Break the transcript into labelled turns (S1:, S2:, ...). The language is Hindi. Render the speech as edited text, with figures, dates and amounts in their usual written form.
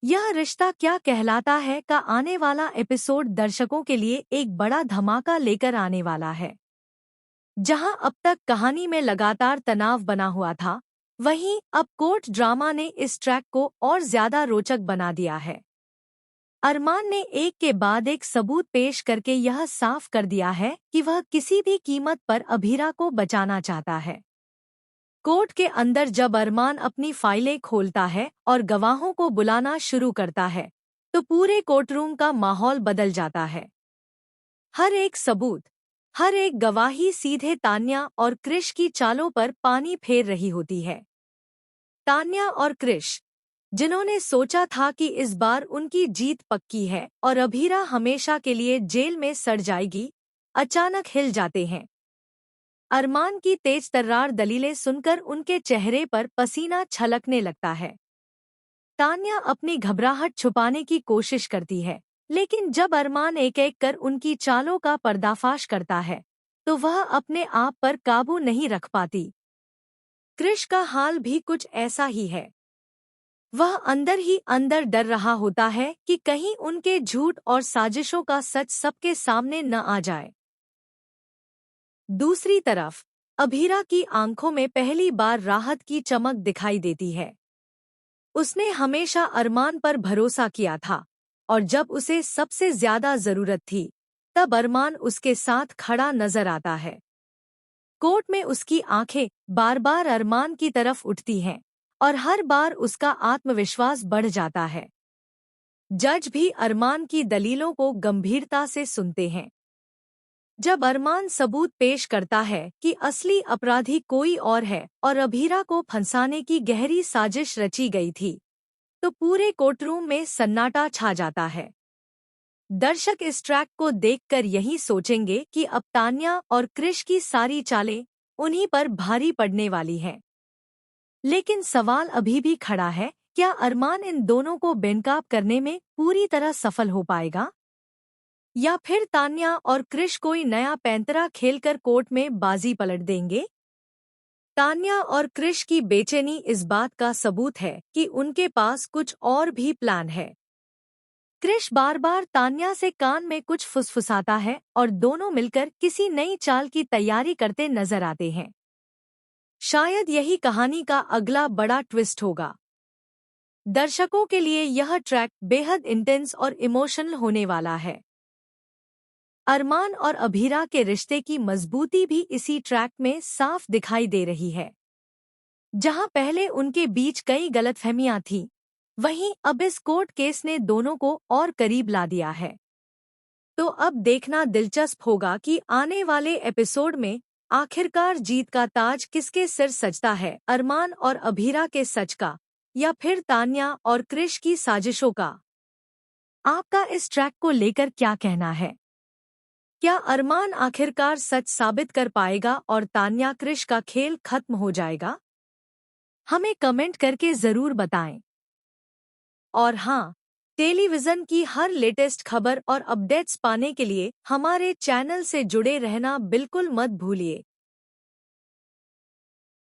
S1: यह रिश्ता क्या कहलाता है का आने वाला एपिसोड दर्शकों के लिए एक बड़ा धमाका लेकर आने वाला है। जहां अब तक कहानी में लगातार तनाव बना हुआ था, वहीं अब कोर्ट ड्रामा ने इस ट्रैक को और ज्यादा रोचक बना दिया है। अरमान ने एक के बाद एक सबूत पेश करके यह साफ कर दिया है कि वह किसी भी कीमत पर अभीरा को बचाना चाहता है। कोर्ट के अंदर जब अरमान अपनी फाइलें खोलता है और गवाहों को बुलाना शुरू करता है, तो पूरे कोर्टरूम का माहौल बदल जाता है। हर एक सबूत, हर एक गवाही सीधे तान्या और क्रिश की चालों पर पानी फेर रही होती है। तान्या और क्रिश, जिन्होंने सोचा था कि इस बार उनकी जीत पक्की है और अभीरा हमेशा के लिए जेल में सड़ जाएगी, अचानक हिल जाते हैं। अरमान की तेज तर्रार दलीलें सुनकर उनके चेहरे पर पसीना छलकने लगता है। तान्या अपनी घबराहट छुपाने की कोशिश करती है, लेकिन जब अरमान एक एक कर उनकी चालों का पर्दाफाश करता है, तो वह अपने आप पर काबू नहीं रख पाती। क्रिश का हाल भी कुछ ऐसा ही है। वह अंदर ही अंदर डर रहा होता है कि कहीं उनके झूठ और साजिशों का सच सबके सामने न आ जाए। दूसरी तरफ अभीरा की आंखों में पहली बार राहत की चमक दिखाई देती है। उसने हमेशा अरमान पर भरोसा किया था, और जब उसे सबसे ज्यादा जरूरत थी, तब अरमान उसके साथ खड़ा नजर आता है। कोर्ट में उसकी आंखें बार बार अरमान की तरफ उठती हैं, और हर बार उसका आत्मविश्वास बढ़ जाता है। जज भी अरमान की दलीलों को गंभीरता से सुनते हैं। जब अरमान सबूत पेश करता है कि असली अपराधी कोई और है और अभीरा को फंसाने की गहरी साजिश रची गई थी, तो पूरे कोर्टरूम में सन्नाटा छा जाता है। दर्शक इस ट्रैक को देखकर यही सोचेंगे कि अब तान्या और क्रिश की सारी चालें उन्हीं पर भारी पड़ने वाली हैं। लेकिन सवाल अभी भी खड़ा है, क्या अरमान इन दोनों को बेनकाब करने में पूरी तरह सफल हो पाएगा? या फिर तान्या और क्रिश कोई नया पैंतरा खेलकर कोर्ट में बाजी पलट देंगे? तान्या और क्रिश की बेचैनी इस बात का सबूत है कि उनके पास कुछ और भी प्लान है। क्रिश बार बार तान्या से कान में कुछ फुसफुसाता है और दोनों मिलकर किसी नई चाल की तैयारी करते नजर आते हैं। शायद यही कहानी का अगला बड़ा ट्विस्ट होगा। दर्शकों के लिए यह ट्रैक बेहद इंटेंस और इमोशनल होने वाला है। अरमान और अभीरा के रिश्ते की मजबूती भी इसी ट्रैक में साफ दिखाई दे रही है। जहां पहले उनके बीच कई गलतफहमियां थीं, वहीं अब इस कोर्ट केस ने दोनों को और करीब ला दिया है। तो अब देखना दिलचस्प होगा कि आने वाले एपिसोड में आखिरकार जीत का ताज किसके सिर सजता है, अरमान और अभीरा के सच का, या फिर तान्या और क्रिश की साजिशों का। आपका इस ट्रैक को लेकर क्या कहना है? क्या अरमान आखिरकार सच साबित कर पाएगा और तान्या क्रिश का खेल खत्म हो जाएगा? हमें कमेंट करके जरूर बताएं। और हाँ, टेलीविजन की हर लेटेस्ट खबर और अपडेट्स पाने के लिए हमारे चैनल से जुड़े रहना बिल्कुल मत भूलिए।